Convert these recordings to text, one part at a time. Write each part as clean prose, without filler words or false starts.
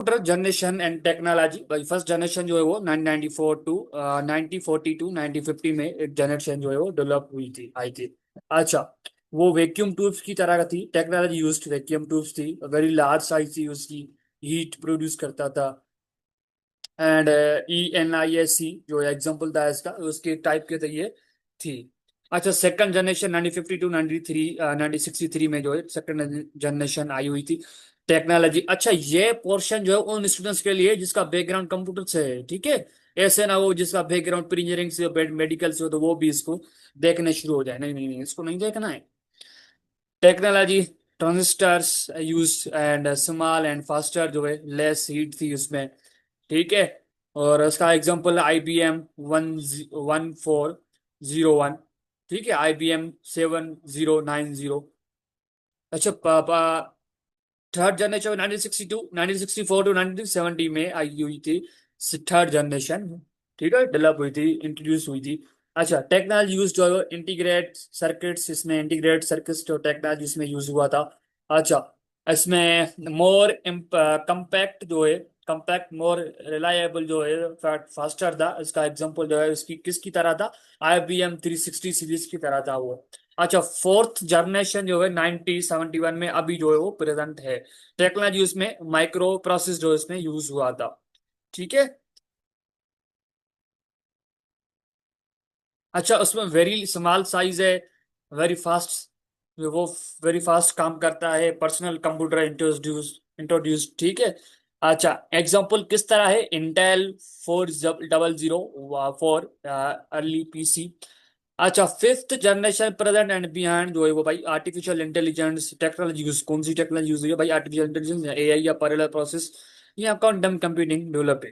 Computer generation and technology भाई, first generation जो है वो 1994 टू 1940 टू 1950 में एक जनरेशन जो है वो डेवलप हुई थी, आई थी। अच्छा, वो वैक्यूम ट्यूब्स की तरह का थी, टेक्नोलॉजी यूज्ड वैक्यूम ट्यूब्स थी, वेरी लार्ज साइज थी उसकी, हीट प्रोड्यूस करता था। एंड ENISC जो एग्जांपल था इसका, उसके टाइप के थे ये थी। अच्छा, सेकंड जनरेशन 1950 टू 93 1963 में जो है सेकंड जनरेशन आई हुई थी टेक्नोलॉजी। अच्छा, ये पोर्शन जो है उन स्टूडेंट्स के लिए जिसका बैकग्राउंड कंप्यूटर से है, ठीक है। ऐसे ना हो जिसका बैकग्राउंड प्री इंजीनियरिंग से मेडिकल से हो तो वो भी इसको देखने शुरू हो जाए। नहीं नहीं नहीं, इसको नहीं देखना है। Technology, transistors use and small and faster जो है, लेस हीट थी उसमें, ठीक है। और उसका एग्जांपल IBM 1401, ठीक है, IBM 7090। अच्छा, थर्ड जनरेशन 1962 1964 टू 1970 में आई हुई थी थर्ड जनरेशन, ठीक है, डेवलप हुई थी, इंट्रोड्यूस हुई थी। अच्छा, टेक्नोलॉजी यूज जो है इंटीग्रेट सर्किट्स, इसमें इंटीग्रेट सर्किट्स जो टेक्नोलॉजी इसमें यूज हुआ था। अच्छा, इसमें मोर कम्पैक्ट जो है, कम्पैक्ट मोर रिलायबल जो है, फास्टर था। इसका एग्जांपल जो है इसकी किसकी तरह था, IBM 360 सीरीज की तरह था वो। अच्छा, फोर्थ जनरेशन जो है 1971 में अभी जो है वो प्रेजेंट है। टेक्नोलॉजी उसमें माइक्रो प्रोसेस जो इसमें यूज हुआ था, ठीक है। अच्छा, उसमें वेरी स्मॉल साइज है, वेरी फास्ट, वो वेरी फास्ट काम करता है, पर्सनल कंप्यूटर इंट्रोड्यूस इंट्रोड्यूस, ठीक है। अच्छा, एग्जांपल किस तरह है, इंटेल 4004 अर्ली PC। अच्छा, fifth generation present and behind जो है वो भाई आर्टिफिशियल इंटेलिजेंस टेक्नोलॉजी यूज, कौन सी टेक्नोलॉजी यूज हुई है भाई, आर्टिफिशियल इंटेलिजेंस, AI या पैरेलल प्रोसेस या क्वांटम कंप्यूटिंग डेवलप है,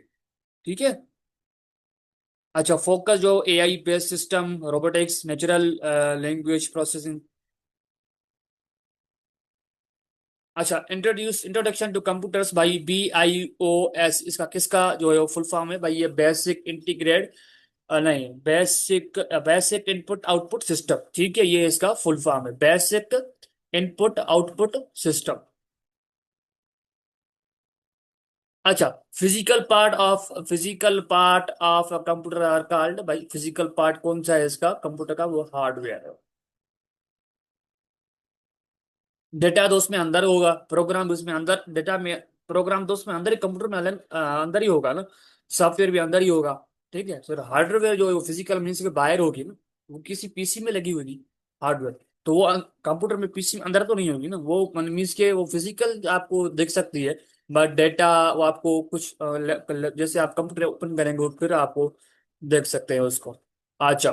ठीक है। अच्छा, फोकस जो AI based system, robotics, natural language processing. अच्छा, इंट्रोडक्शन टू कंप्यूटर्स भाई, BIOS, इसका किसका जो है वो फुल फॉर्म है भाई, ये बेसिक इंटीग्रेट, नहीं, बेसिक इनपुट आउटपुट सिस्टम, ठीक है, ये इसका फुल फॉर्म है, बेसिक इनपुट आउटपुट सिस्टम। अच्छा, physical part of computer are called भाई, फिजिकल पार्ट कौन सा है इसका कंप्यूटर का, वो हार्डवेयर है। डेटा तो उसमें अंदर होगा, प्रोग्राम उसमें अंदर, डेटा में प्रोग्राम तो उसमें अंदर ही, कंप्यूटर में अंदर ही होगा ना, सॉफ्टवेयर भी अंदर ही होगा, ठीक है। सर, हार्डवेयर जो है वो फिजिकल मीन्स के बाहर होगी ना, वो किसी PC में लगी होगी हार्डवेयर, तो वो कंप्यूटर में PC में अंदर तो नहीं होगी ना, वो मीन्स के वो फिजिकल आपको दिख सकती है, बट डेटा वो आपको कुछ जैसे आप कंप्यूटर ओपन करेंगे फिर आपको देख सकते हैं उसको। अच्छा,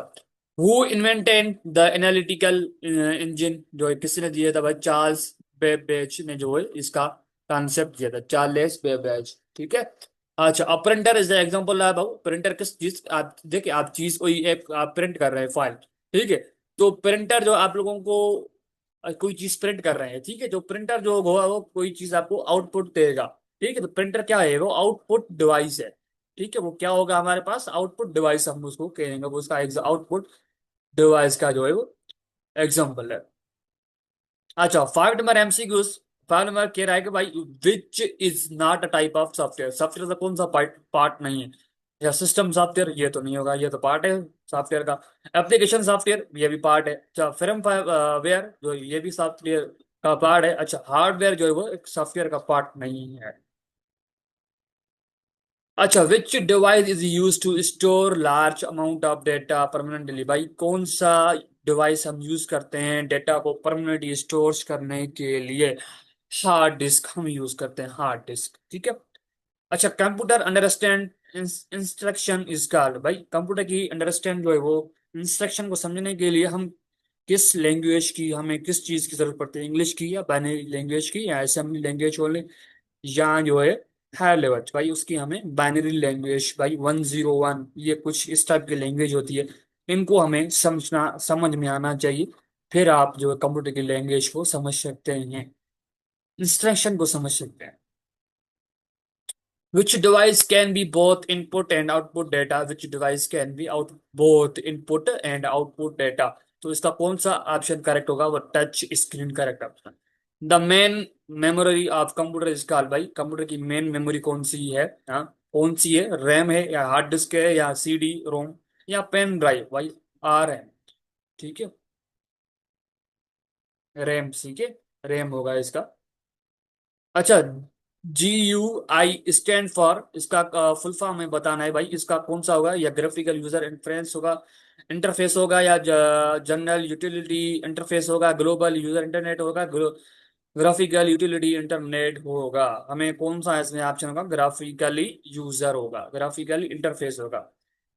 who invented the analytical engine जो है किसने दिया था भाई, चार्ल्स बेबेज ने जो है इसका कॉन्सेप्ट दिया था, चार्ल्स बेबेज, ठीक है। अच्छा, अब प्रिंटर इज द एग्जांपल है भाई, प्रिंटर किस चीज, आप देखिए, आप चीज कोई एक आप प्रिंट कर रहे हैं फाइल, ठीक है, तो प्रिंटर जो आप लोगों को कोई चीज प्रिंट कर रहे हैं, ठीक है, जो प्रिंटर जो होगा वो कोई चीज आपको आउटपुट देगा, ठीक है। तो प्रिंटर क्या है, वो आउटपुट डिवाइस है, ठीक है, वो क्या होगा हमारे पास, आउटपुट डिवाइस हम उसको कहेंगे, वो उसका आउटपुट डिवाइस का जो है वो एग्जाम्पल है। अच्छा, 5 नंबर MCQs, 5 नंबर कह रहा है कि भाई which is not a type of software, software का कौन सा पार्ट पार्ट नहीं है, या सिस्टम सॉफ्टवेयर, ये तो नहीं होगा, ये तो पार्ट है सॉफ्टवेयर का। एप्लीकेशन सॉफ्टवेयर, ये भी पार्ट है। अच्छा, फिल्म वेयर जो ये भी सॉफ्टवेयर का पार्ट है। अच्छा, हार्डवेयर जो है वो एक सॉफ्टवेयर का पार्ट नहीं है। अच्छा, which device is use to store large amount of data permanently, भाई कौन सा डिवाइस हम यूज करते हैं डेटा को परमानेंटली स्टोर करने के लिए, हार्ड डिस्क हम यूज करते हैं, हार्ड डिस्क, ठीक है। अच्छा, computer understand instruction is called, भाई कंप्यूटर की अंडरस्टैंड जो है वो इंस्ट्रक्शन को समझने के लिए हम किस लैंग्वेज की, हमें किस चीज की जरूरत पड़ती है, इंग्लिश की या बाइनरी लैंग्वेज की या असेंबली लैंग्वेज ओनली, या जो है हायर लेवल भाई उसकी हमें बाइनरी लैंग्वेज भाई 101, ये कुछ इस टाइप की लैंग्वेज होती है, इनको हमें समझ में आना चाहिए, फिर आप जो है कंप्यूटर की लैंग्वेज को समझ सकते हैं, इंस्ट्रक्शन को समझ सकते हैं। Which device can be both input and output data? Which device can be out both input and output data? तो इसका कौन सा ऑप्शन करेक्ट होगा, वो touch screen correct option. The main memory of computer is called, भाई computer की main memory कौन सी है? हाँ, कौन सी है? रैम है या हार्ड डिस्क है या सीडी रोम या पेन ड्राइव? भाई आर है। ठीक है, रैम, ठीक है, रैम होगा इसका। अच्छा, GUI स्टैंड फॉर, इसका फुल फॉर्म में बताना है भाई, इसका कौन सा होगा? या ग्राफिकल यूजर इंटरफेस होगा, इंटरफेस होगा, या जनरल यूटिलिटी इंटरफेस होगा, ग्लोबल यूजर इंटरनेट होगा, ग्राफिकल यूटिलिटी इंटरनेट होगा? हमें कौन सा इसमें ऑप्शन होगा? ग्राफिकली यूजर होगा, ग्राफिकली इंटरफेस होगा,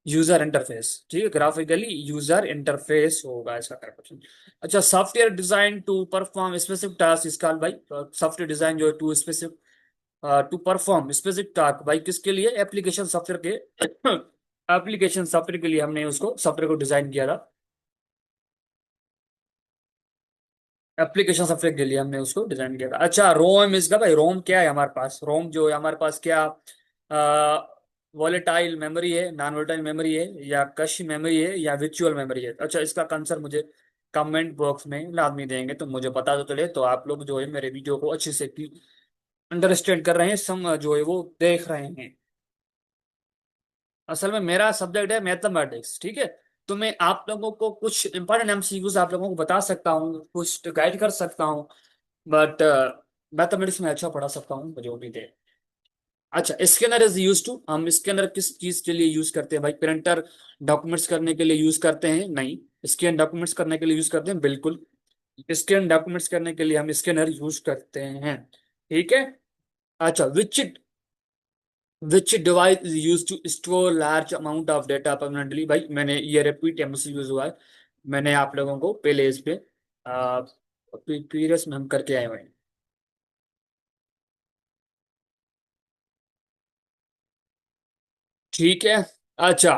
यूजर इंटरफेस, ठीक है, ग्राफिकली यूजर इंटरफेस होगा इसका करेक्ट ऑप्शन। अच्छा, software design to perform specific task इसका भाई, सॉफ्टवेयर डिजाइन जो है to specific, to perform specific task, भाई किसके लिए? एप्लीकेशन सॉफ्टवेयर के एप्लीकेशन सॉफ्टवेयर के लिए हमने उसको सॉफ्टवेयर को डिजाइन किया था। एप्लीकेशन सॉफ्टवेयर के लिए हमने उसको डिजाइन किया था। अच्छा, रोम इसका भाई, रोम क्या है हमारे पास? रोम जो है हमारे पास क्या, वॉलेटाइल मेमोरी है, नॉन वॉलेटाइल मेमोरी है, या कैश मेमोरी है, या वर्चुअल मेमोरी है? अच्छा, इसका आंसर मुझे कमेंट बॉक्स में लाजमी देंगे तो मुझे पता तो चले, तो आप लोग जो है मेरे वीडियो को अच्छे से अंडरस्टैंड कर रहे हैं, सम जो है वो देख रहे हैं। असल में मेरा सब्जेक्ट है मैथमेटिक्स, ठीक है। तो मैं आप लोगों को कुछ इंपॉर्टेंट एमसीक्यूज आप लोगों को बता सकता हूँ, कुछ गाइड कर सकता हूँ, बट मैथमेटिक्स में अच्छा पढ़ा सकता हूँ, जो भी दे। अच्छा, स्कैनर इज यूज टू, हम स्कैनर किस चीज के लिए यूज करते हैं भाई? प्रिंटर डॉक्यूमेंट्स करने के लिए यूज करते हैं? नहीं। स्कैन डॉक्यूमेंट्स करने के लिए यूज करते हैं? बिल्कुल। स्कैन डॉक्यूमेंट्स करने के लिए हम स्कैनर यूज करते हैं, ठीक है। अच्छा, which device is use to store large amount of data permanently? भाई मैंने ये रिपीट एमसी यूज हुआ है, मैंने आप लोगों को पहले इस पे प्रीवियस में हम करके आए हुए हैं। ठीक है। अच्छा,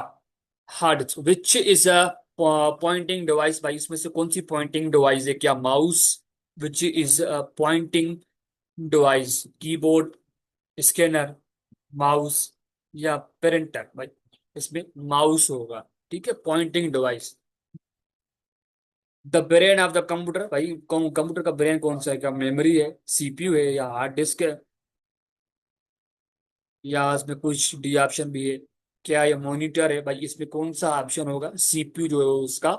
hard which is a pointing device? भाई इसमें से कौन सी पॉइंटिंग डिवाइस है? क्या mouse? Which is a pointing device? Keyboard, scanner, mouse, या प्रिंटर? भाई इसमें माउस होगा, ठीक है, pointing device. The brain of the computer, भाई कंप्यूटर का ब्रेन कौन सा है? क्या मेमोरी है, सीपीयू है, या हार्ड डिस्क है, या इसमें कुछ डी ऑप्शन भी है? क्या ये मॉनिटर है? भाई इसमें कौन सा ऑप्शन होगा? सीपीयू जो है उसका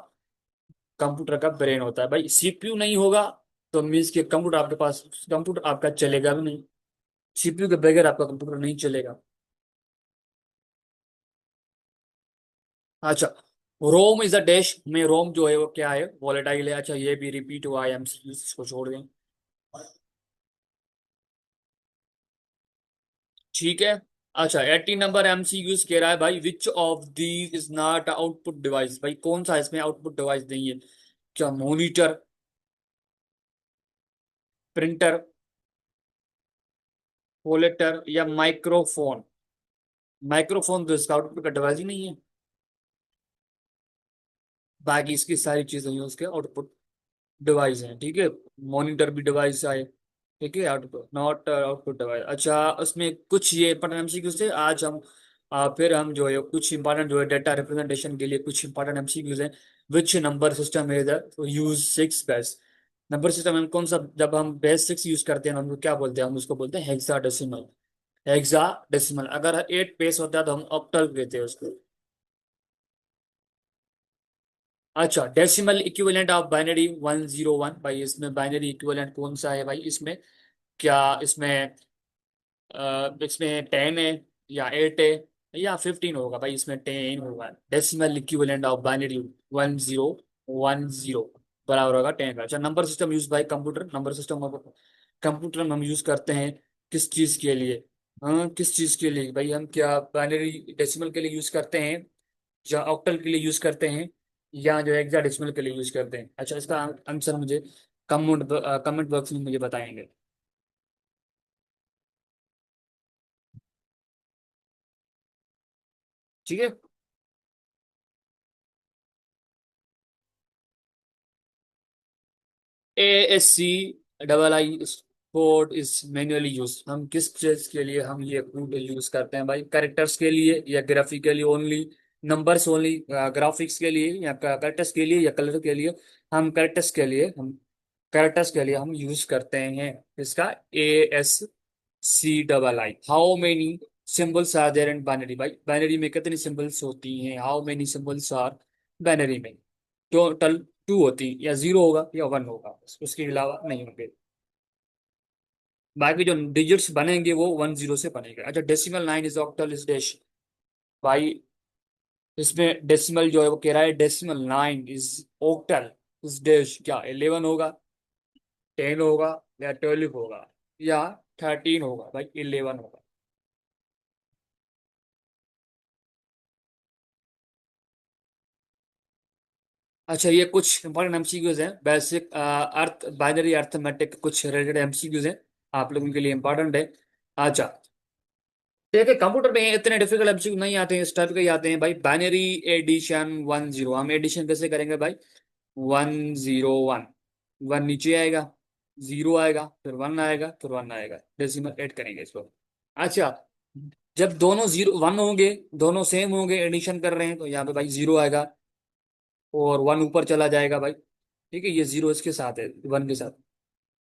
कंप्यूटर का ब्रेन होता है। भाई सीपीयू नहीं होगा तो मीन्स के कंप्यूटर आपके पास, कंप्यूटर आपका चलेगा भी नहीं, सीपीयू के बगैर आपका कंप्यूटर नहीं चलेगा। अच्छा, रोम इज अ डैश में, रोम जो है वो क्या है? वॉलेटाइल है। अच्छा, ये भी रिपीट हुआ है एमसीक्यू, इसको छोड़ दें, ठीक है। अच्छा, 80 नंबर एमसीक्यूज कह रहा है भाई, which of these is not output device? भाई कौन सा इसमें आउटपुट डिवाइस नहीं है? क्या मॉनिटर, प्रिंटर, प्रोजेक्टर, या माइक्रोफोन? माइक्रोफोन तो इसका आउटपुट का डिवाइस ही नहीं है, बाकी इसकी सारी चीजें हैं उसके आउटपुट डिवाइस हैं, ठीक है। मॉनिटर भी डिवाइस है, ठीक है, आउटपुट नॉट आउटपुट डिवाइस। अच्छा, उसमें कुछ ये इंपॉर्टेंट एमसीक्यूज थे, आज हम फिर हम जो है कुछ इंपॉर्टेंट जो है डेटा रिप्रेजेंटेशन के लिए कुछ इंपॉर्टेंट एमसीक्यूज हैं। Which number system is use six base? Number system हम कौन सा, जब हम बेस सिक्स यूज करते हैं हम उसको क्या बोलते हैं? हम उसको बोलते हैं हेक्सा डेसिमल। हेक्सा डेसिमल, अगर एट पेस होता है तो हम ऑक्टल कहते हैं उसको। अच्छा, डेसिमल इक्विवेलेंट ऑफ बाइनरी 101, भाई इसमें बाइनरी इक्विवेलेंट कौन सा है भाई इसमें? क्या इसमें इसमें 10 है, या 8 है, या 15 होगा? भाई इसमें 10 होगा। डेसिमल इक्विवेलेंट ऑफ बाइनरी 1010 बराबर होगा 10 का। अच्छा, number system use by computer, number system computer में हम यूज करते हैं किस चीज के लिए? हाँ, किस चीज के लिए भाई? हम क्या बाइनरी डेसिमल के लिए यूज करते हैं, या ऑक्टल के लिए यूज करते हैं, या जो हेक्साडेसिमल के लिए यूज करते हैं? अच्छा, इसका आंसर मुझे कमेंट कमेंट बॉक्स में मुझे बताएंगे, ठीक है। ASC double I code is manually use, हम किस चीज के लिए हम ये कोड यूज करते हैं भाई? कैरेक्टर्स के लिए, या graphically only, numbers only, graphics के लिए, या कैरेक्टर्स के लिए, या कलर के लिए? हम कैरेक्टर्स के लिए हम कैरेक्टर्स के लिए हम यूज करते हैं इसका ASCII। How many symbols are there in binary? भाई बाइनरी में कितनी सिंबल्स होती हैं? How many symbols are binary में? टोटल टू होती, या जीरो होगा या वन होगा, बस उसके अलावा नहीं होंगे। बाकी जो डिजिट्स बनेंगे वो 10 से बनेंगे। अच्छा, decimal 9 is octal is dash. भाई इसमें डेसिमल जो है वो कह रहा है decimal 9 is octal is dash, क्या 11 होगा, 10 होगा, या 12 होगा, या 13 होगा? भाई 11 होगा। अच्छा, ये कुछ इंपॉर्टेंट एमसीक्यूज हैं, बेसिक अर्थ बाइनरी अर्थमेटिक कुछ रिलेटेड एमसीक्यूज हैं, आप लोगों के लिए इंपॉर्टेंट है। अच्छा, देखिए कंप्यूटर में इतने डिफिकल्ट एमसीक्यू नहीं आते हैं, इस टाइप के ही आते हैं भाई। बाइनरी एडिशन 10, हम एडिशन कैसे करेंगे भाई? 101, वन नीचे आएगा, जीरो आएगा, फिर वन आएगा, फिर वन आएगा, डेसिमल ऐड करेंगे इसको। अच्छा, जब दोनों जीरो वन होंगे, दोनों सेम होंगे, एडिशन कर रहे हैं, तो यहाँ पे भाई जीरो आएगा और वन ऊपर चला जाएगा भाई। ठीक है, ये जीरो इसके साथ है, वन के साथ।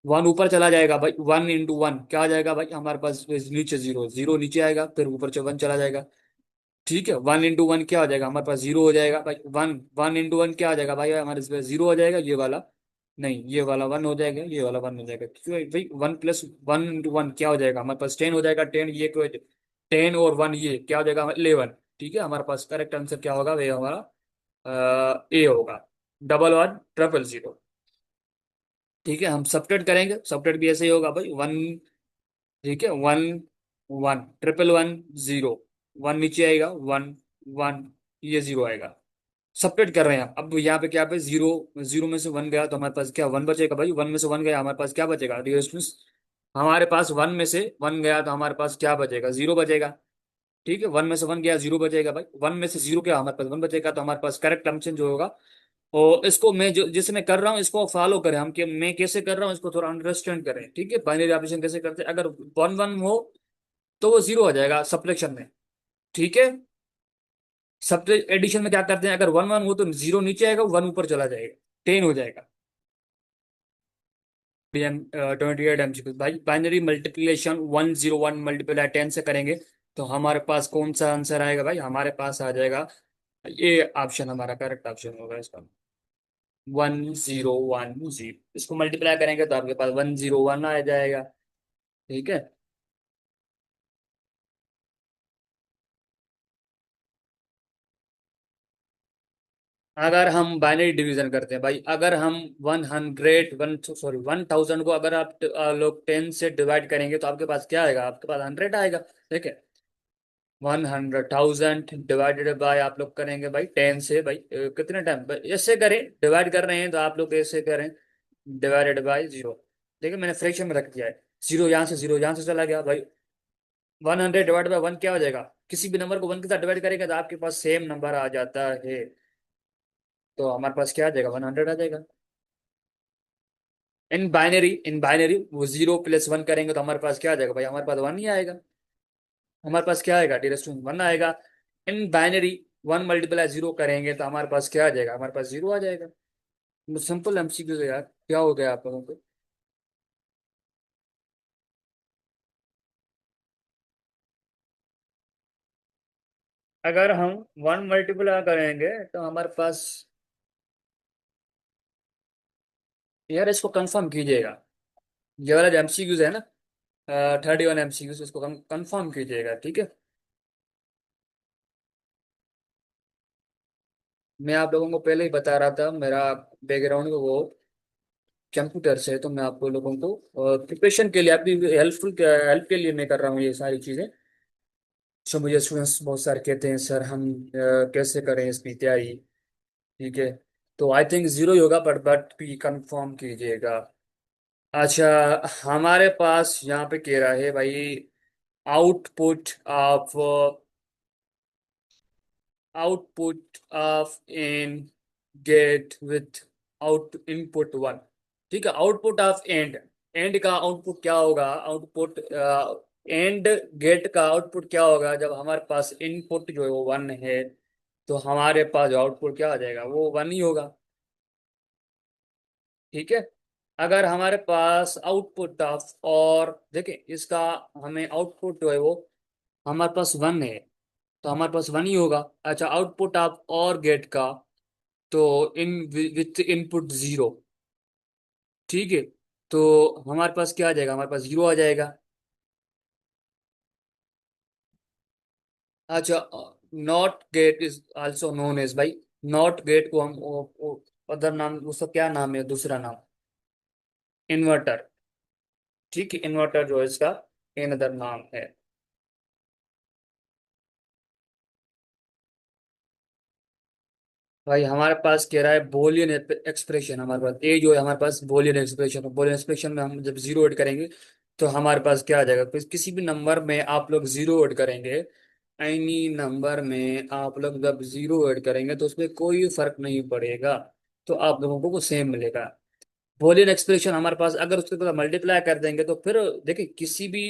वन ऊपर चला जाएगा भाई, वन इंटू वन क्या आ जाएगा भाई हमारे पास? नीचे जीरो, जीरो नीचे आएगा, फिर ऊपर से वन चला जाएगा। ठीक है, वन इंटू वन क्या हो जाएगा हमारे पास? जीरो हो जाएगा भाई। वन वन इंटू वन क्या आ जाएगा भाई हमारे पास? जीरो हो जाएगा, ये वाला नहीं, ये वाला वन हो जाएगा, ये वाला वन हो जाएगा, क्यों भाई? One plus one into one क्या हो जाएगा हमारे पास? 10 हो जाएगा। 10 ये को 10 और वन ये क्या हो जाएगा? 11। ठीक है, हमारे पास करेक्ट आंसर क्या होगा? वे हमारा ए होगा। Double one triple zero. ठीक है, हम सब्ट्रैक्ट करेंगे, सब्ट्रैक्ट भी ऐसे ही होगा भाई। वन, ठीक है, one one triple one zero, one नीचे आएगा, वन वन, ये जीरो आएगा। सब्ट्रैक्ट कर रहे हैं अब यहाँ पे क्या पे जीरो, जीरो में से वन गया तो हमारे पास क्या वन बचेगा भाई? वन में से वन गया हमारे पास क्या बचेगा? रियोस्टेस, हमारे पास वन में से वन गया तो हमारे पास क्या बचेगा? जीरो बचेगा। ठीक है, वन में से वन गया, जीरो बचेगा भाई। वन में से जीरो क्या हमारे पास? वन बचेगा, तो हमारे पास करेक्ट ऑप्शन जो होगा। और इसको मैं जो जिसे मैं कर रहा हूँ इसको फॉलो करें हम, कि मैं कैसे कर रहा हूँ इसको थोड़ा अंडरस्टैंड करें। ठीक है, बाइनरी ऑपरेशन कैसे करते हैं? अगर वन वन हो तो वो जीरो हो जाएगा सब्ट्रैक्शन में। ठीक है, सब एडिशन में क्या करते हैं? अगर वन वन हो तो जीरो नीचे आएगा, वन ऊपर चला जाएगा, 10 हो जाएगा। 28 MCQ भाई। बाइनरी मल्टीप्लिकेशन 101 मल्टीप्लाई 10 से करेंगे तो हमारे पास कौन सा आंसर आएगा भाई? हमारे पास आ जाएगा, ये ऑप्शन हमारा करेक्ट ऑप्शन होगा इसका, 1010। इसको मल्टीप्लाई करेंगे तो आपके पास 101 आ जाएगा। ठीक है, अगर हम बाइनरी डिवीजन करते हैं भाई, अगर हम 1000 को अगर आप लोग 10 से डिवाइड करेंगे तो आपके पास क्या आएगा? आपके पास 100 आएगा। ठीक है, 100,000 डिवाइडेड बाय आप लोग करेंगे भाई 10 से भाई, कितने टाइम ऐसे करें, डिवाइड कर रहे हैं तो आप लोग ऐसे करें, डिवाइडेड बाय जीरो। देखिए मैंने फ्रैक्शन में रख दिया है, जीरो यहाँ से चला गया भाई। 100 डिवाइड बाय वन क्या हो जाएगा? किसी भी नंबर को वन के साथ डिवाइड करेंगे तो आपके पास सेम नंबर आ जाता है, तो हमारे पास क्या आ जाएगा? 100 आ जाएगा। इन बाइनरी वो जीरो प्लस वन करेंगे तो हमारे पास क्या आ जाएगा भाई? हमारे पास वन ही आएगा। हमारे पास क्या आएगा? डियरेस्ट वन आएगा। In binary one multiply zero करेंगे तो हमारे पास क्या आ जाएगा? हमारे पास जीरो आ जाएगा। सिंपल एमसीक्यू है यार, क्या हो गया आप लोगों को? अगर हम वन मल्टीप्लाई करेंगे तो हमारे पास, यार इसको कंफर्म कीजिएगा, ये वाला जो एमसीक्यूज है ना, 31 MCQs, इसको कंफर्म कीजिएगा। ठीक है, मैं आप लोगों को पहले ही बता रहा था, मेरा बैकग्राउंड वो कंप्यूटर से है, तो मैं आपको लोगों को प्रिपरेशन के लिए, आपकी हेल्प के लिए मैं कर रहा हूँ ये सारी चीज़ें। सो मुझे स्टूडेंट्स बहुत सारे कहते हैं सर हम कैसे करें इसकी तैयारी? ठीक है, तो आई थिंक जीरो ही होगा, बट भी कंफर्म कीजिएगा। अच्छा, हमारे पास यहाँ पे कह रहा है भाई, output of output of in gate without input one. ठीक है, आउटपुट ऑफ एंड, एंड का आउटपुट क्या होगा? आउटपुट एंड गेट का आउटपुट क्या होगा जब हमारे पास इनपुट जो है वो वन है? तो हमारे पास आउटपुट क्या आ जाएगा? वो वन ही होगा। ठीक है, अगर हमारे पास आउटपुट ऑफ और देखिए इसका, हमें आउटपुट जो है वो हमारे पास वन है, तो हमारे पास वन ही होगा। अच्छा, आउटपुट ऑफ और गेट का, तो इन विथ इनपुट जीरो, ठीक है, तो हमारे पास क्या आ जाएगा, हमारे पास जीरो आ जाएगा। अच्छा, not gate is also known as, भाई नॉट गेट को हम अदर नाम, उसका क्या नाम है, दूसरा नाम इन्वर्टर। ठीक है, इन्वर्टर जो है इसका इन अदर नाम है। भाई हमारे पास कह रहा है बोलियन एक्सप्रेशन, हमारे पास ए जो है, हमारे पास बोलियन एक्सप्रेशन है। बोलियन एक्सप्रेशन में हम जब जीरो ऐड करेंगे तो हमारे पास क्या आ जाएगा, किसी भी नंबर में आप लोग जीरो ऐड करेंगे, एनी नंबर में आप लोग जब जीरो ऐड करेंगे तो उसमें कोई फर्क नहीं पड़ेगा, तो आप लोगों को सेम मिलेगा। बोलियन एक्सप्रेशन हमारे पास अगर उसके बाद मल्टीप्लाई कर देंगे तो फिर देखिए, किसी भी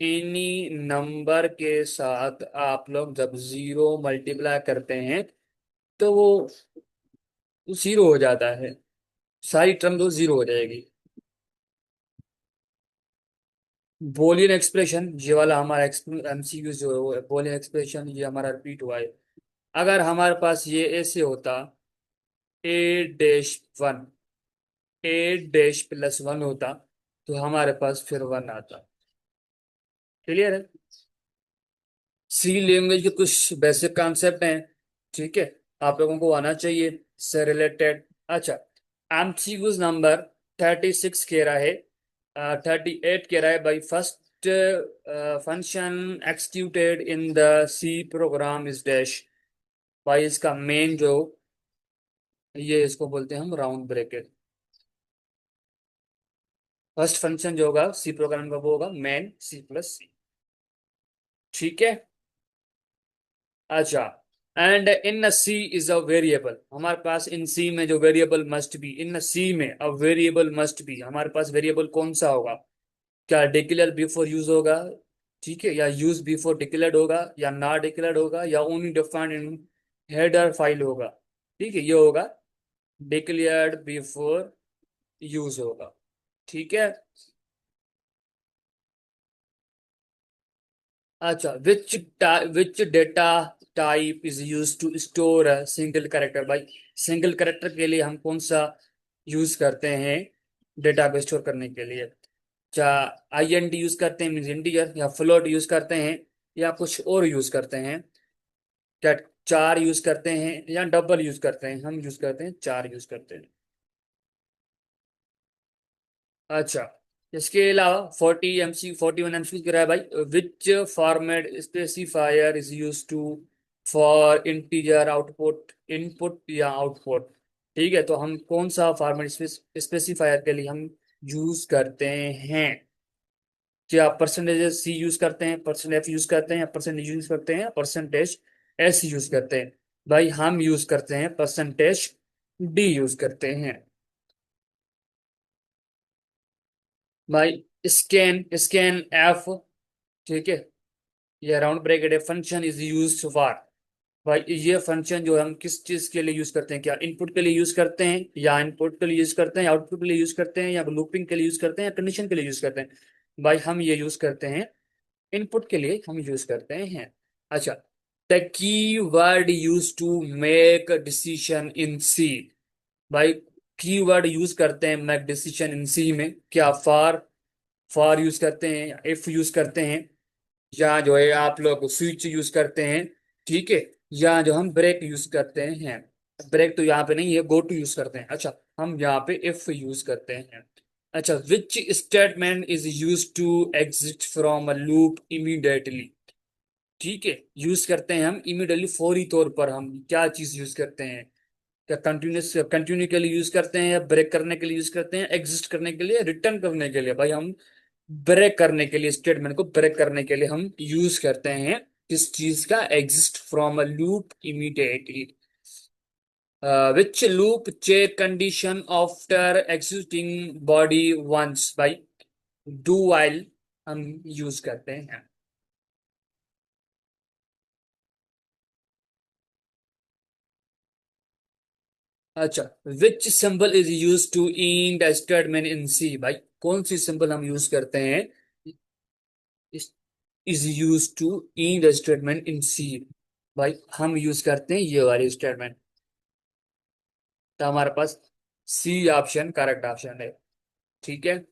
एनी नंबर के साथ आप लोग जब जीरो मल्टीप्लाई करते हैं तो वो जीरो हो जाता है, सारी टर्म तो जीरो हो जाएगी। बोलियन एक्सप्रेशन ये वाला हमारा एमसीक्यू जो है वो बोलियन एक्सप्रेशन, ये हमारा रिपीट हुआ है। अगर हमारे पास ये ऐसे होता, ए डैश वन, ए डैश प्लस वन होता, तो हमारे पास फिर वन आता। क्लियर है। सी लैंग्वेज के कुछ बेसिक कॉन्सेप्ट हैं, ठीक है, आप लोगों को आना चाहिए से रिलेटेड। अच्छा, एमसीक्यूज नंबर 36 कह रहा है, 38 कह रहा है भाई, first function executed in the C program is dash. भाई इसका मेन जो, ये इसको बोलते हैं हम राउंड ब्रैकेट। फर्स्ट फंक्शन जो होगा सी प्रोग्राम का वो होगा मेन सी प्लस सी, ठीक है। अच्छा, and in C is a variable, हमारे पास इन सी में जो variable must be, in C में अ वेरिएबल मस्ट बी, हमारे पास वेरिएबल कौन सा होगा, क्या डिक्लेयर बिफोर यूज होगा, ठीक है, या यूज बिफोर डिक्लेयर्ड होगा, या नॉट डिक्लेयर्ड होगा, या only defined in header file होगा। ठीक है, ये होगा डिक्लेयर्ड बिफोर यूज होगा, ठीक है। अच्छा, which data type is use to store a single character, भाई सिंगल करेक्टर के लिए हम कौन सा यूज करते हैं डेटा को स्टोर करने के लिए, क्या आईएनटी यूज करते हैं मीन्स इंटीजर, या फ्लोट यूज करते हैं, या कुछ और यूज करते हैं, क्या चार यूज करते हैं या डबल यूज करते हैं, हम यूज करते हैं चार यूज करते हैं। अच्छा, इसके अलावा 41 एमसी कह रहा है भाई, which format specifier is use to for integer output input या आउटपुट। ठीक है, तो हम कौन सा फॉर्मेट स्पेसिफायर के लिए हम यूज करते हैं, क्या परसेंटेज सी यूज करते हैं, परसेंट एफ यूज करते हैं, या परसेंटेज यूज करते हैं, या परसेंटेज एस यूज करते हैं। भाई हम यूज करते हैं परसेंटेज डी यूज करते हैं। भाई स्कैन स्कैन एफ, ठीक है, ये राउंड ब्रैकेट है, फंक्शन इज यूज फॉर। भाई ये फंक्शन जो हम किस चीज के लिए यूज करते हैं, क्या इनपुट के लिए यूज करते हैं, या इनपुट के लिए यूज करते हैं, या आउटपुट के लिए यूज करते हैं, या लूपिंग के लिए यूज करते हैं, या कंडीशन के लिए यूज करते हैं। भाई हम ये यूज करते हैं इनपुट के लिए हम यूज करते हैं। अच्छा, the key word use to make decision in C. भाई की वर्ड यूज करते हैं मेक डिसीजन इन सी में, क्या फॉर, फॉर यूज करते हैं, या इफ यूज करते हैं, या जो है आप लोग स्विच यूज करते हैं, ठीक है, या जो हम ब्रेक यूज करते हैं। ब्रेक तो यहाँ पे नहीं है, गो टू यूज करते हैं। अच्छा, हम यहाँ पे इफ यूज करते हैं। अच्छा, which statement is use to exit from a loop immediately. ठीक है, यूज करते हैं हम इमीडिएटली, फौरी तौर पर हम क्या चीज यूज करते हैं, क्या कंटिन्यूस कंटिन्यू के लिए यूज करते हैं, या ब्रेक करने के लिए यूज करते हैं, एग्जिस्ट करने के लिए, रिटर्न करने के लिए। भाई हम ब्रेक करने के लिए, स्टेटमेंट को ब्रेक करने के लिए हम यूज करते हैं किस चीज का, exist from a loop immediately. Which loop check condition after existing body once. भाई डू वाइल हम यूज करते हैं। अच्छा, which symbol is use to end statement in C, भाई कौन सी सिंबल हम यूज करते हैं, is use to end statement in C, भाई हम यूज करते हैं ये वाली स्टेटमेंट। तो हमारे पास सी ऑप्शन करेक्ट ऑप्शन है। ठीक है।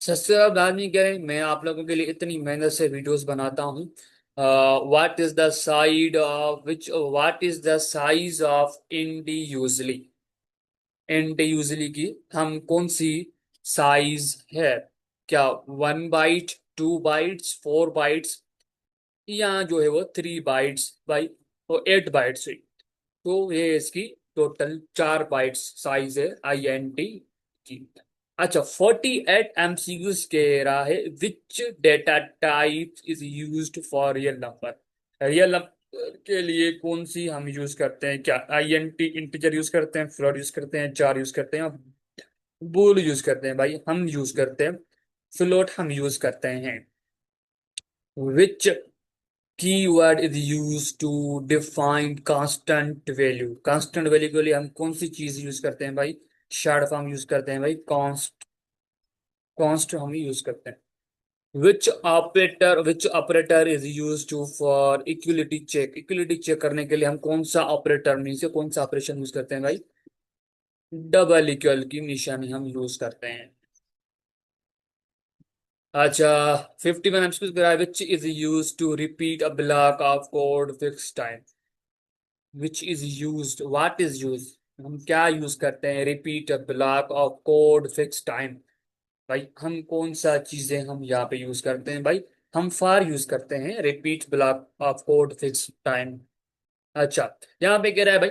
सबसे ज्यादा बात नहीं करें, मैं आप लोगों के लिए इतनी मेहनत से वीडियोस बनाता हूँ। What is the side of which what is the size of indie usually, indie usually की हम कौन सी साइज है, क्या 1 बाइट, 2 बाइट्स, 4 बाइट्स, या जो है वो 3 बाइट्स बाई, तो 8 बाइट्स हुई। तो ये इसकी टोटल 4 बाइट्स साइज है INT की। अच्छा, 48 MCQs कह रहा है विच data type is used for real number, real number के लिए कौन सी हम यूज करते हैं, क्या INT इंटीजर यूज करते हैं, फ्लोट यूज करते हैं, चार यूज करते हैं, बूल यूज करते हैं, भाई हम यूज करते हैं फ्लोट, हम यूज करते हैं। Which keyword is use to define constant value, constant value के लिए हम कौन सी चीज यूज करते हैं भाई, शॉर्ट फॉर्म यूज करते हैं भाई, कॉन्स्ट, कॉन्स्ट हम यूज करते हैं। Which operator is use to for equality check, equality check करने के लिए हम कौन सा ऑपरेटर में से कौन सा ऑपरेशन यूज करते हैं भाई, डबल इक्वल की निशानी हम यूज करते हैं। अच्छा, 51 which is use to repeat a block of code fix time, which is use, what is use, हम क्या यूज करते हैं, repeat a block of code fix time, भाई हम कौन सा चीजें हम यहाँ पे यूज करते हैं भाई, हम फॉर यूज करते हैं repeat block of code fix time. अच्छा, यहाँ पे कह रहा है भाई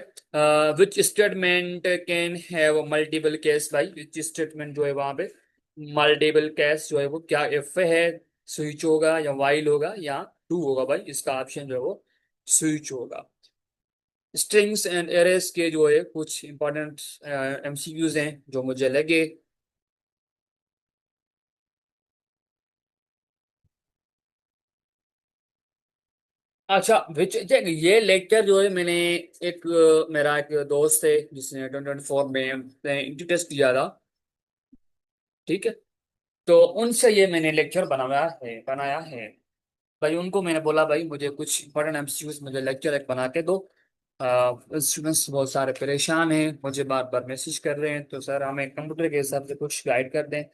which statement can have multiple case, भाई विच स्टेटमेंट जो है वहां पे मल्टीपल केस जो है वो क्या इफ है, स्विच होगा या वाइल होगा या टू होगा, भाई इसका ऑप्शन जो है वो स्विच होगा। स्ट्रिंग्स एंड एरेस के जो है कुछ इंपॉर्टेंट MCQs हैं जो मुझे लगे। अच्छा, विच चेक ये लेक्चर जो है मैंने एक मेरा एक दोस्त है जिसने 2024 में इंटी टेस्ट किया था। ठीक है। तो उनसे ये मैंने लेक्चर बनाया है भाई, उनको मैंने बोला भाई मुझे कुछ इंपॉर्टेंट MCQs मुझे लेक्चर एक बना के दो। स्टूडेंट्स बहुत सारे परेशान हैं, मुझे बार बार मैसेज कर रहे हैं, तो सर हमें कंप्यूटर के हिसाब से कुछ गाइड कर दें।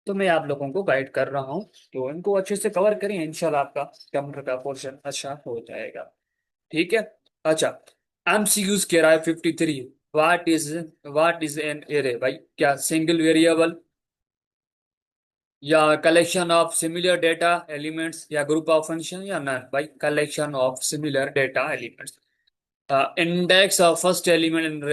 तो मैं आप लोगों को गाइड कर रहा हूँ, तो इनको अच्छे से कवर करें, इंशाल्लाह आपका कंप्यूटर का पोर्शन अच्छा हो जाएगा। ठीक है। अच्छा, MCQs कह रहा है 53, व्हाट इज एन एरे, भाई क्या सिंगल वेरिएबल या collection of similar data elements या ग्रुप ऑफ फंक्शन या नन, भाई collection of similar data elements. Index of first element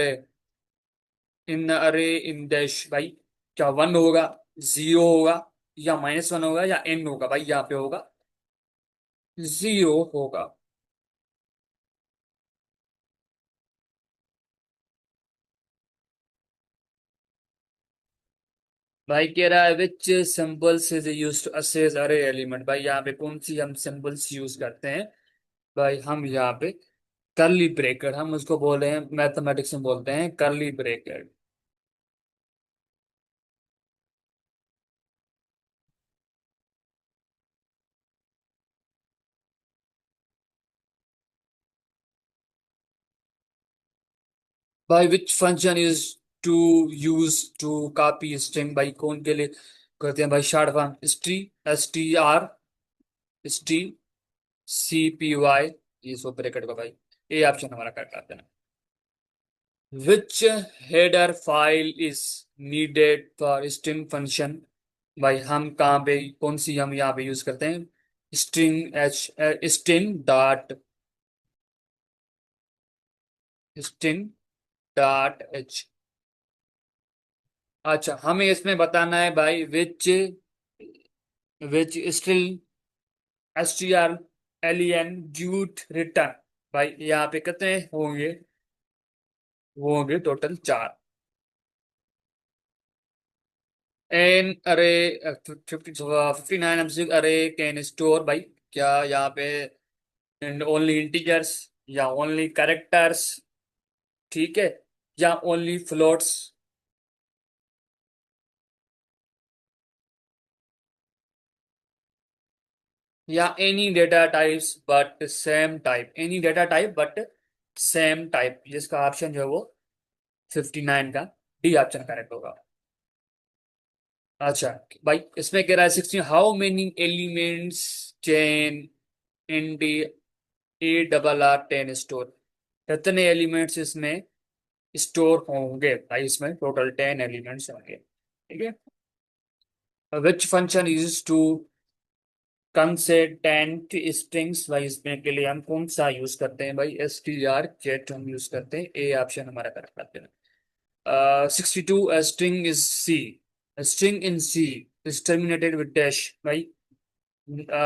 in अरे इन डैश, भाई क्या 1 होगा, 0 होगा, या -1 होगा, या n होगा, भाई यहाँ पे होगा 0 होगा। भाई कह रहा है which symbols is use to access array element, भाई यहाँ पे कौन सी हम सिंबल्स यूज करते हैं, भाई हम यहाँ पे करली ब्रेकेट, हम उसको बोल रहे हैं मैथमेटिक्स में बोलते हैं करली ब्रेकेट। भाई which function is to use to copy string, भाई कौन के लिए करते हैं भाई, शॉर्ट फॉर्म STR, STCPY, ये सब ब्रैकेट का भाई, ये ऑप्शन हमारा करेक्ट आता है। विच header file is needed for string function, भाई हम कहाँ पे कौन सी हम यहाँ पे यूज करते हैं, स्ट्रिंग स्ट्रिंग डॉट एच। अच्छा, हमें इसमें बताना है भाई विच स्ट्रिंग STRLEN जूट रिटर्न, भाई यहाँ पे कितने होंगे, वो होंगे टोटल 4। एन अरे 59 अरे कैन स्टोर, भाई क्या यहाँ पे ओनली इंटीजर्स या ओनली कैरेक्टर्स, ठीक है, या ओनली फ्लोट्स, या any data types but same type, any data type but same type, जिसका ऑप्शन जो है वो 59 का डी ऑप्शन करेक्ट होगा। अच्छा भाई, इसमें कह रहा है 16 how many elements chain in D A double R 10 store, कितने एलिमेंट्स इसमें स्टोर होंगे भाई, इसमें टोटल 10 एलिमेंट्स होंगे, ठीक है। Which function use to concatenate strings, भाई इसमें के लिए हम कौन सा यूज करते हैं भाई, str चेट हम यूज करते हैं, ए ऑप्शन हमारा करेक्ट करते हैं। 62 string is C, string in C is terminated with dash, भाई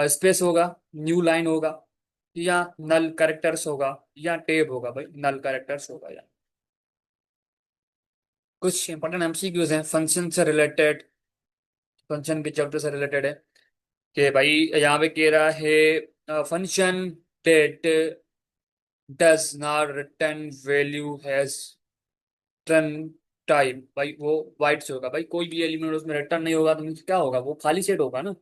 स्पेस होगा, न्यू लाइन होगा, या नल कैरेक्टर्स होगा, या टेब होगा, भाई नल कैरेक्टर्स होगा, या कुछ इंपॉर्टेंट एमसीक्यूज हैं फंक्शन से रिलेटेड, फंक्शन के चैप्टर से रिलेटेड है, कि भाई यहाँ पे कह रहा है function date does not return value has return type, भाई वो वाइट से होगा, भाई कोई भी एलिमेंट उसमें रिटर्न नहीं होगा तो मीन्स क्या होगा, वो खाली सेट होगा ना,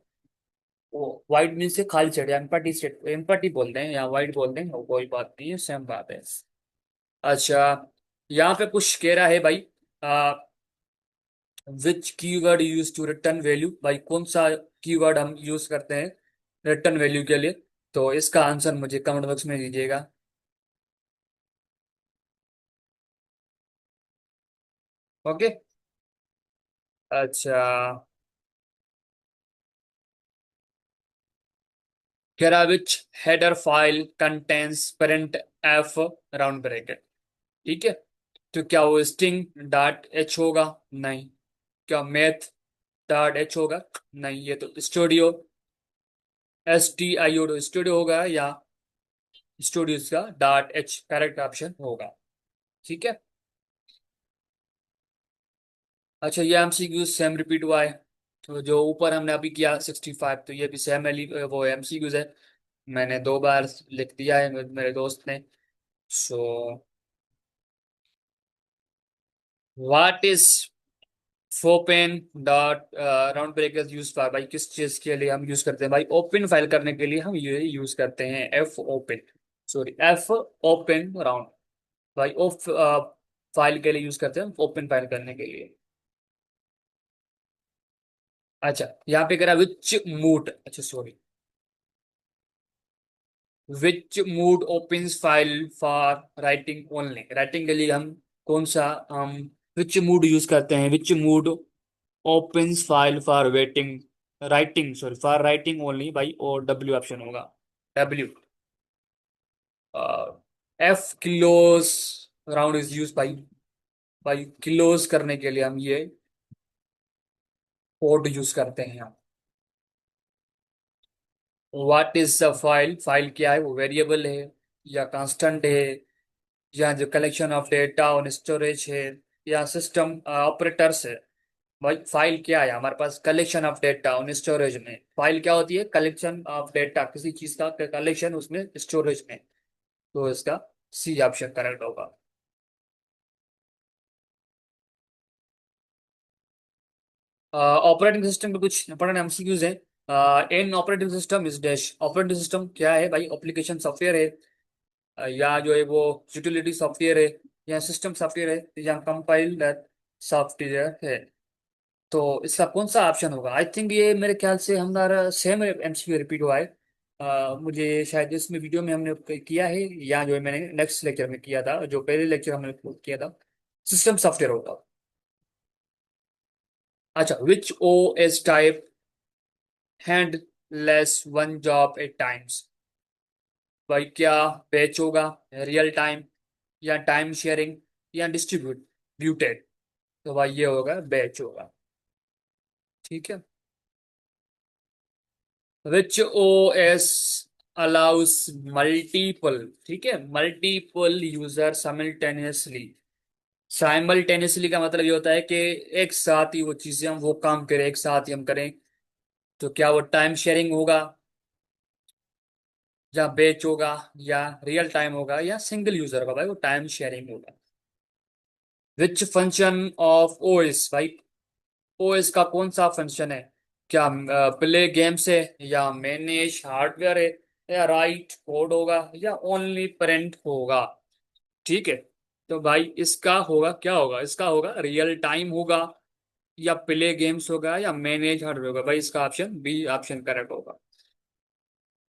वो वाइट मीन्स से खाली सेट या एम्पटी सेट, एम्पटी बोलते हैं या वाइट बोलते हैं, वो कोई बात नहीं है, सेम बात है। अच्छा, यहाँ पे कुछ कह रहा है भाई, which keyword use to return value, भाई कौन सा कीवर्ड हम यूज करते हैं रिटर्न वैल्यू के लिए, तो इसका आंसर मुझे कमेंट बॉक्स में दीजिएगा। ओके। अच्छा, कह रहा विच header file contains parent F round bracket, ठीक है, तो क्या वो स्टिंग डॉट एच होगा, नहीं, क्या मैथ डॉट एच होगा, नहीं, ये तो studio S T I O studio होगा, या स्टूडियो का डॉट एच करेक्ट ऑप्शन होगा, ठीक है। अच्छा, ये एमसीक्यू सेम रिपीट हुआ है, तो जो ऊपर हमने अभी किया 65, तो ये भी सेम वो एमसीक्यूज है, मैंने 2 बार लिख दिया है मेरे दोस्त ने। So what is fopen dot round breakers use for, भाई किस चीज के लिए हम यूज करते हैं भाई, ओपन फाइल करने के लिए हम ये यूज करते हैं, F open, sorry F open round, भाई ऑफ फाइल के लिए यूज करते हैं, ओपन फाइल करने के लिए। अच्छा, यहाँ पे करा विच मूड, अच्छा sorry, which mode opens file for writing only, writing के लिए हम कौन सा हम विच मूड यूज करते हैं, which mode opens file for waiting writing, sorry for writing only, भाई और डब्ल्यू ऑप्शन होगा, W. Fclose round is use भाई, भाई किलोस करने के लिए हम ये कोड यूज करते हैं हम। What is the file, file क्या है, वो वेरिएबल है या कांस्टेंट है, या जो collection of data on storage है, या सिस्टम ऑपरेटर्स है, भाई फाइल क्या है हमारे पास, collection of data on storage में, फाइल क्या होती है, कलेक्शन ऑफ डेटा, किसी चीज का कलेक्शन उसमें स्टोरेज में, तो इसका सी ऑप्शन करेक्ट होगा। ऑपरेटिंग सिस्टम पे कुछ इंपॉर्टेंट एमसीक्यूज है। In operating system is dash, operating system क्या है भाई, एप्लीकेशन सॉफ्टवेयर है, या जो है वो यूटिलिटी सॉफ्टवेयर है, या सिस्टम सॉफ्टवेयर है, या कंपाइलर सॉफ्टवेयर है, तो इसका कौन सा ऑप्शन होगा, आई थिंक ये मेरे ख्याल से हमारा सेम एमसीक्यू रिपीट हुआ है, मुझे शायद इसमें वीडियो में हमने किया है, या जो है मैंने नेक्स्ट लेक्चर में किया था, जो पहले लेक्चर हमने किया था, सिस्टम सॉफ्टवेयर होगा। अच्छा, which O S type handles one job at times, भाई क्या बैच होगा, रियल टाइम, या टाइम शेयरिंग, या डिस्ट्रीब्यूटेड, तो भाई ये होगा बैच होगा, ठीक है। Which O S allows multiple, ठीक है, मल्टीपल यूजर साइमल्टेनियसली, साइमल्टेनियसली का मतलब ये होता है कि एक साथ ही वो चीजें हम वो काम करें, एक साथ ही हम करें, तो क्या वो टाइम शेयरिंग होगा, या बैच होगा, या रियल टाइम होगा, या सिंगल यूजर होगा, भाई वो टाइम शेयरिंग होगा। विच फंक्शन ऑफ ओएस भाई, ओएस का कौन सा फंक्शन है? क्या प्ले गेम्स है, या मैनेज हार्डवेयर है, या राइट कोड होगा, या ओनली प्रिंट होगा? ठीक है, तो भाई इसका होगा, क्या होगा, इसका होगा रियल टाइम होगा, या प्ले गेम्स होगा, या मैनेज हार्डवेयर होगा? भाई इसका ऑप्शन बी ऑप्शन करेक्ट होगा।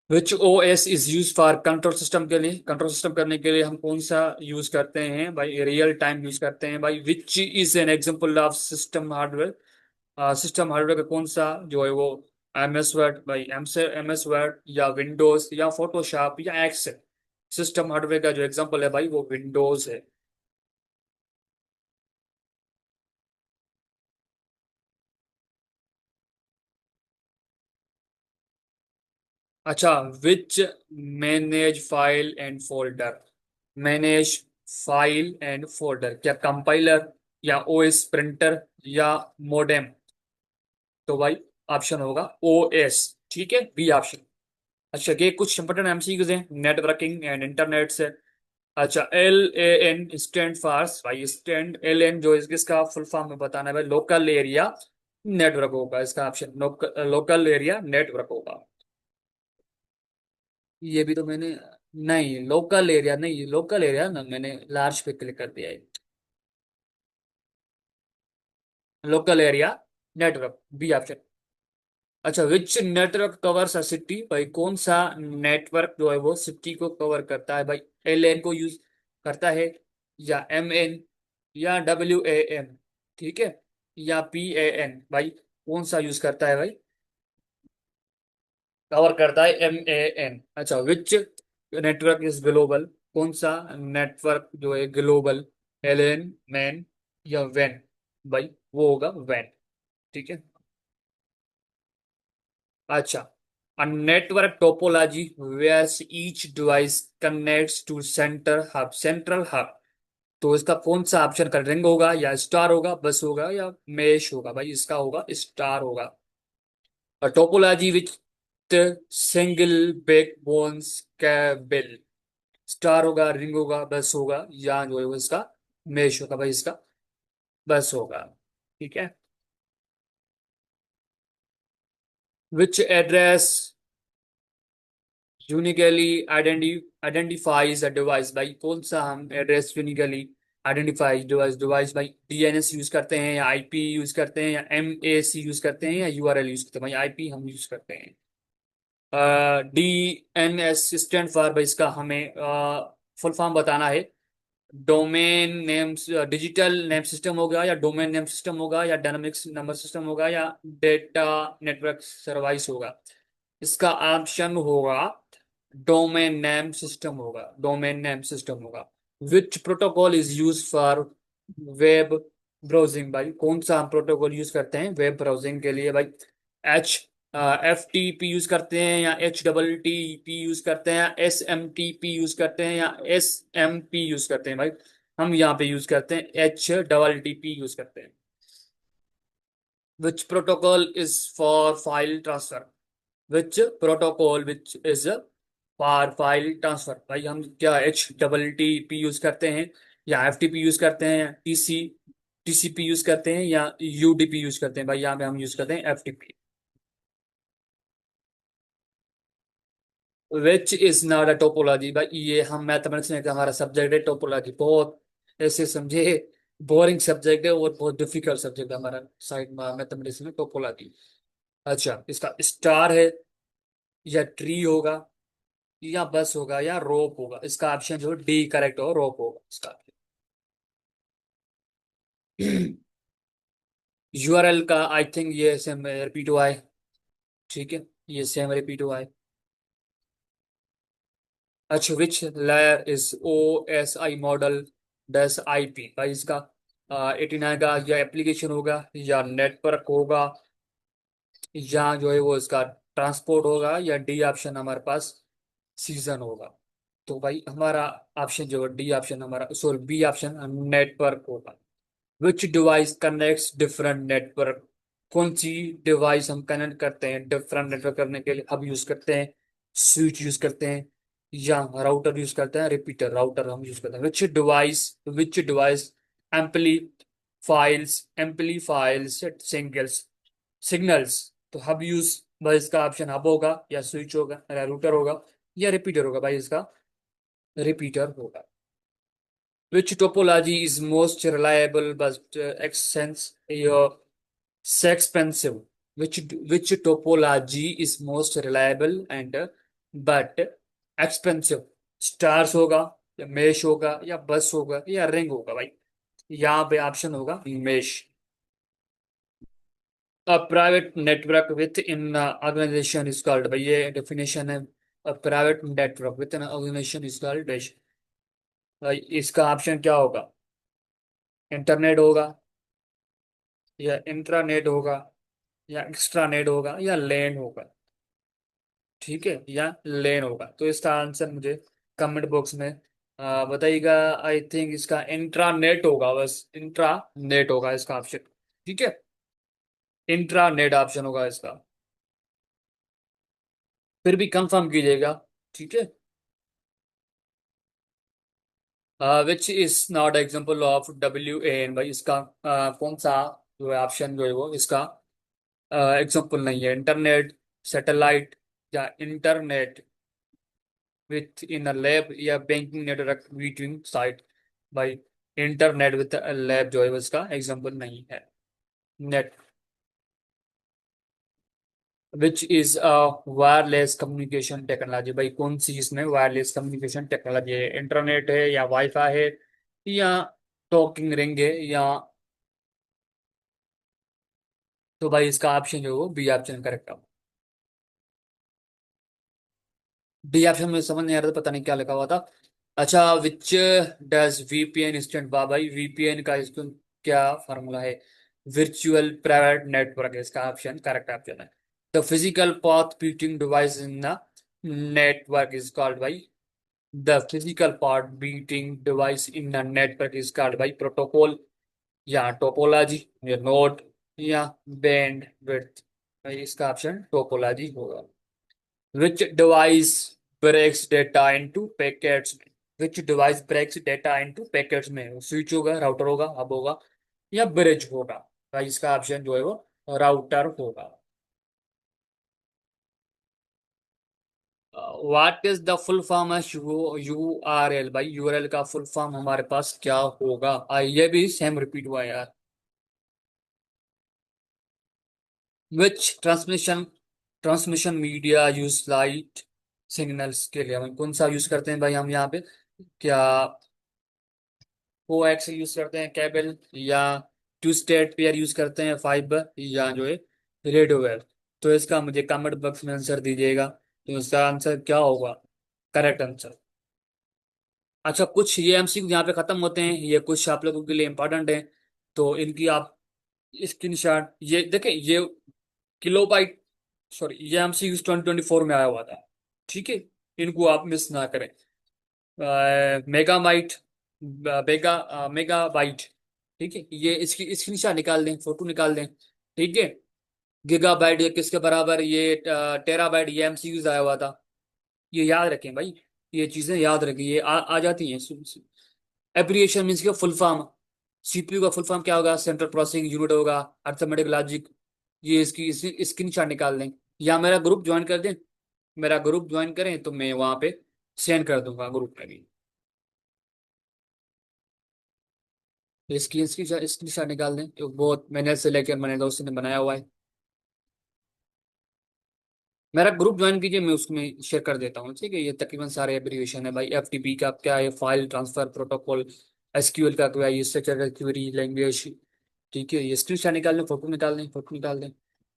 Which O S is use for control system, के लिए कंट्रोल सिस्टम करने के लिए हम कौन सा यूज करते हैं भाई? रियल टाइम यूज करते हैं भाई। Which is an example of system hardware, system hardware का कौन सा जो है वो? एम एस वर्ड भाई, एम एस वर्ड, या विंडोज, या फोटोशॉप, या एक्सेल? सिस्टम हार्डवेयर का जो एग्जांपल है भाई वो विंडोज है। अच्छा, which manage file and folder, manage file and folder, क्या कंपाइलर, या ओएस प्रिंटर, या मोडेम? तो भाई ऑप्शन होगा ओएस, ठीक है, बी ऑप्शन। अच्छा, ये कुछ इंपॉर्टेंट एमसीक्यूज हैं नेटवर्किंग एंड इंटरनेट से। अच्छा, L A N stand for भाई, स्टैंड एल एन जो इसका फुल फॉर्म में बताना है भाई, लोकल एरिया नेटवर्क होगा इसका ऑप्शन, लोकल एरिया नेटवर्क होगा। ये भी तो मैंने, नहीं लोकल एरिया नहीं, लोकल एरिया ना, मैंने लार्ज पे क्लिक कर दिया है। Local area network, B option. अच्छा, which network covers a city भाई, कौन सा नेटवर्क जो है वो सिटी को कवर करता है भाई? एल एन को यूज करता है, या एम एन, या डब्ल्यू ए एन, ठीक है, या पी ए एन भाई, कौन सा यूज करता है भाई? कवर करता है एम ए एन। अच्छा, विच नेटवर्क इज ग्लोबल, कौन सा नेटवर्क जो है ग्लोबल? एल एन, मैन, या वैन? भाई वो होगा वैन, ठीक है। अच्छा, a network topology where each device connects to center hub, central hub। तो इसका कौन सा ऑप्शन का रिंग होगा, या स्टार होगा, बस होगा, या मेश होगा? भाई इसका होगा स्टार होगा। A topology with single backbones cable, star होगा, रिंग होगा, बस होगा, या जो है वो इसका मेश होगा? भाई इसका बस होगा, ठीक है। Which address uniquely identifies a device, भाई कौन सा हम address uniquely identifies device, device भाई डीएनएस यूज करते हैं, या आईपी यूज करते हैं, या एमएसी यूज करते हैं, या यूआरएल यूज करते हैं? भाई आईपी हम यूज करते हैं। डीएनएस स्टैंड फॉर भाई, इसका हमें फुल फॉर्म बताना है। Domain name, digital name system होगा, या डोमेन नेम सिस्टम होगा, या डायनामिक्स नंबर सिस्टम होगा, या डेटा नेटवर्क सर्विस होगा? इसका ऑप्शन होगा डोमेन नेम सिस्टम होगा, डोमेन नेम सिस्टम होगा। विच protocol is use for web browsing, भाई कौन सा हम प्रोटोकॉल यूज करते हैं वेब ब्राउजिंग के लिए भाई? H F T P use करते हैं, या H double T P use करते हैं, या S M T P use करते हैं, या एस एम पी यूज करते हैं? भाई हम यहाँ पे यूज करते हैं H double T P use करते हैं। विच protocol is for file transfer, which protocol which is for file transfer? भाई हम क्या H double T P use करते हैं, या एफ टी पी यूज करते हैं, या टीसीपी यूज करते हैं, या यूडीपी यूज करते हैं? भाई यहाँ पे हम यूज करते हैं F T P. Which is not a topology, भाई ये हम मैथमेटिक्स में, हमारा सब्जेक्ट है टोपोलॉजी, बहुत ऐसे समझे बोरिंग सब्जेक्ट है, और बहुत डिफिकल्ट सब्जेक्ट है हमारा साइड में मैथमेटिक्स में, टोपोलॉजी। अच्छा, इसका स्टार है, या ट्री होगा, या बस होगा, या रोप होगा? इसका ऑप्शन जो डी करेक्ट हो, रोप होगा इसका। यूआरएल का आई थिंक ये सेम रिपीट हुआ है, ठीक है, ये सेम रिपीट हुआ है। अच्छा, which layer is O S I model does I P, भाई इसका 89 का, या एप्लीकेशन होगा, या नेटवर्क होगा, या जो है वो इसका ट्रांसपोर्ट होगा, या डी ऑप्शन हमारे पास सीजन होगा? तो भाई हमारा ऑप्शन जो है डी ऑप्शन, हमारा सॉरी बी ऑप्शन नेटवर्क होगा। विच डिवाइस कनेक्ट्स डिफरेंट नेटवर्क, कौन सी डिवाइस हम कनेक्ट करते हैं डिफरेंट नेटवर्क करने के लिए? हब यूज करते हैं, स्विच यूज करते हैं, या राउटर यूज करते हैं, रिपीटर राउटर हम यूज करते हैं? Which device amplifies signals signals. तो हब यूज भाई इसका ऑप्शन हब होगा, या स्विच होगा, या रूटर होगा, या रिपीटर होगा। भाई इसका रिपीटर होगा। Which topology is most reliable but expensive? Which topology is most reliable and but expensive? Stars होगा, या मेश होगा, या बस होगा, या रिंग होगा। भाई यहाँ पे ऑप्शन होगा mesh. A private network within an organization is called, भाई ये डेफिनेशन है। A private network within an organization is called dash। भाई इसका ऑप्शन क्या होगा? इंटरनेट होगा, या इंट्रानेट होगा, या एक्स्ट्रानेट होगा, या लैन होगा। ठीक है, या लैन होगा। तो इसका आंसर मुझे कमेंट बॉक्स में बताइएगा। आई थिंक इसका इंट्रानेट होगा, बस इंट्रानेट होगा इसका ऑप्शन। ठीक है, इंट्रानेट ऑप्शन होगा इसका। फिर भी कंफर्म कीजिएगा। ठीक है। Which is not example of WAN। भाई इसका कौन सा जो है ऑप्शन जो है वो इसका एग्जाम्पल नहीं है? इंटरनेट, सैटेलाइट, या internet with in a lab, या बैंकिंग नेटवर्क बिटवीन साइट। भाई इंटरनेट विथ लैब जो है वो इसका एग्जाम्पल नहीं है। Net which is a wireless communication technology. भाई कौन सी इसमें वायरलेस कम्युनिकेशन टेक्नोलॉजी है? इंटरनेट है, या वाईफाई है, या टॉकिंग रिंग है, या तो भाई इसका ऑप्शन जो है वो बी ऑप्शन करेक्ट है। डी ऑप्शन में समझ नहीं आ रहा था, पता नहीं क्या लिखा हुआ था। अच्छा, which does VPN stand for? भाई VPN का इसको क्या फार्मूला है? वर्चुअल प्राइवेट नेटवर्क है इसका ऑप्शन करेक्ट ऑप्शन है। The physical path between device in the network is called भाई, the physical path between device in the network is called भाई प्रोटोकॉल, या टोपोलॉजी, या नोड, या बैंड विड्थ। भाई इसका ऑप्शन टोपोलॉजी होगा। Which device breaks data into packets? Which device breaks data into packets में switch होगा, राउटर होगा, हब होगा, या ब्रिज होगा। भाई इसका ऑप्शन जो है वो राउटर होगा। What is the full form है URL? भाई URL का फुल फॉर्म हमारे पास क्या होगा? ये भी सेम रिपीट हुआ यार। Which transmission media use light signals के लिए? हम कौन सा यूज करते हैं भाई हम यहाँ पे? क्या कोएक्स यूज करते हैं, केबल, या टू स्टेट पेयर यूज करते हैं, फाइबर, या जो है रेडियो वेव? तो इसका मुझे कमेंट बॉक्स में आंसर दीजिएगा। तो इसका आंसर क्या होगा? Correct answer. अच्छा, कुछ ये MCQ यहाँ पे खत्म होते हैं, ये कुछ आप लोगों के लिए इंपॉर्टेंट है, तो इनकी आप स्क्रीनशॉट ये देखें। ये किलोबाइट, सॉरी, ये MCQ 2024 में आया हुआ था। ठीक है, इनको आप मिस ना करें। Megabyte, megabyte. ठीक है, ये इसकी स्क्रीनशॉट निकाल दें, फोटो निकाल दें। ठीक है, गीगाबाइट ये किसके बराबर? ये टेराबाइट, ये MCQs आया हुआ था। ये याद रखें भाई, ये चीजें याद रखें, ये आ जाती हैं। एब्रिएशन मीन्स का फुल फॉर्म। CPU का फुल फॉर्म क्या होगा? सेंट्रल प्रोसेसिंग यूनिट होगा, अर्थमेटिक लॉजिक। ये इसकी स्क्रीनशॉट निकाल दें, या मेरा ग्रुप ज्वाइन कर दें। मेरा ग्रुप ज्वाइन करें तो मैं वहां पे सेंड कर दूंगा ग्रुप में भी। इसकी इसकी स्क्रीनशॉट निकाल दें, तो बहुत मेहनत से लेकर मैंने दोस्त ने बनाया हुआ है। मेरा ग्रुप ज्वाइन कीजिए, मैं उसमें शेयर कर देता हूँ। ठीक है, ये तकरीबन सारे एब्रिविएशन है भाई। FTP का क्या है? File transfer protocol. SQL का क्या है? ये स्ट्रक्चर क्वेरी लैंग्वेज। ठीक है, ये स्क्रीनशॉट निकाल लें, फोटो निकाल लें, फोटो निकाल दें।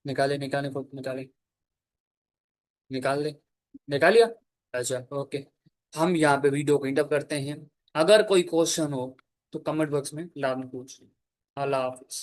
निकालें निकालें, फोटो निकालें, निकाल लें। निकाल लिया? अच्छा, ओके। हम यहाँ पे वीडियो को इंटअप करते हैं। अगर कोई क्वेश्चन हो तो कमेंट बॉक्स में लाजमी पूछिए। अल्लाह हाफिज।